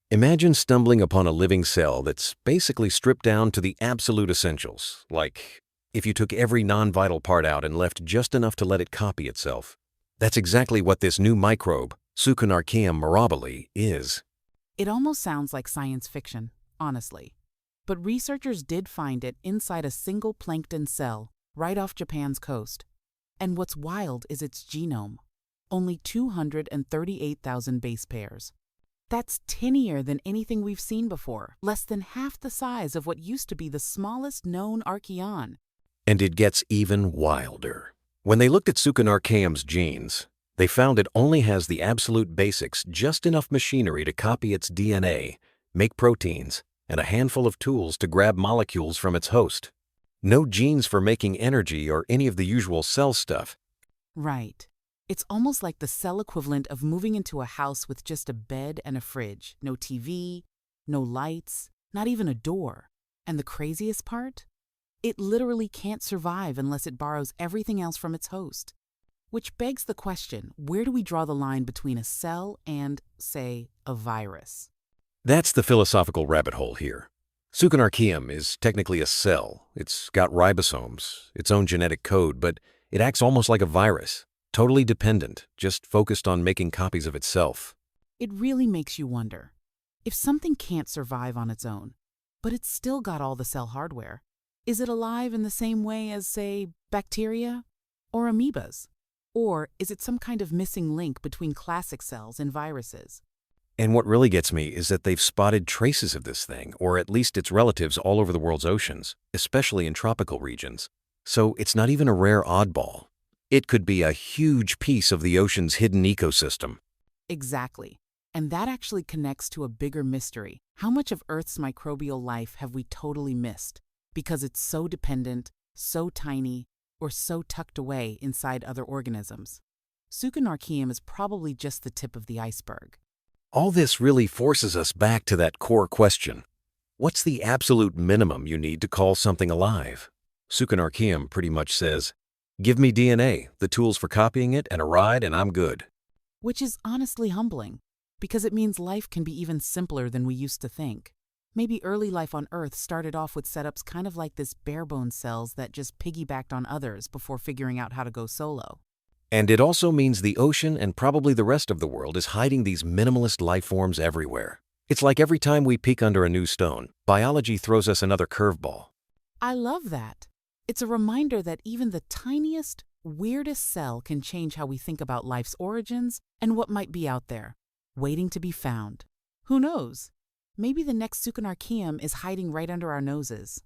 Imagine stumbling upon a living cell that's basically stripped down to the absolute essentials, like if you took every non-vital part out and left just enough to let it copy itself. That's exactly what this new microbe, Sukunaarchaeum mirabile, is. It almost sounds like science fiction, honestly. But researchers did find it inside a single plankton cell right off Japan's coast. And what's wild is its genome. Only 238,000 base pairs. That's tinier than anything we've seen before, less than half the size of what used to be the smallest known archaeon. And it gets even wilder. When they looked at Sukunaarchaeum's genes, they found it only has the absolute basics, just enough machinery to copy its DNA, make proteins, and a handful of tools to grab molecules from its host. No genes for making energy or any of the usual cell stuff. Right. It's almost like the cell equivalent of moving into a house with just a bed and a fridge, no TV, no lights, not even a door. And the craziest part? It literally can't survive unless it borrows everything else from its host. Which begs the question, where do we draw the line between a cell and, say, a virus? That's the philosophical rabbit hole here. Sukunaarchaeum is technically a cell. It's got ribosomes, its own genetic code, but it acts almost like a virus. Totally dependent, just focused on making copies of itself. It really makes you wonder, if something can't survive on its own, but it's still got all the cell hardware, is it alive in the same way as, say, bacteria or amoebas? Or is it some kind of missing link between classic cells and viruses? And what really gets me is that they've spotted traces of this thing, or at least its relatives, all over the world's oceans, especially in tropical regions. So it's not even a rare oddball. It could be a huge piece of the ocean's hidden ecosystem. Exactly. And that actually connects to a bigger mystery. How much of Earth's microbial life have we totally missed? Because it's so dependent, so tiny, or so tucked away inside other organisms. Sukunaarchaeum is probably just the tip of the iceberg. All this really forces us back to that core question. What's the absolute minimum you need to call something alive? Sukunaarchaeum pretty much says, give me DNA, the tools for copying it, and a ride, and I'm good. Which is honestly humbling, because it means life can be even simpler than we used to think. Maybe early life on Earth started off with setups kind of like this bare-bones cells that just piggybacked on others before figuring out how to go solo. And it also means the ocean and probably the rest of the world is hiding these minimalist life forms everywhere. It's like every time we peek under a new stone, biology throws us another curveball. I love that. It's a reminder that even the tiniest, weirdest cell can change how we think about life's origins and what might be out there, waiting to be found. Who knows? Maybe the next Sukunaarchaeum is hiding right under our noses.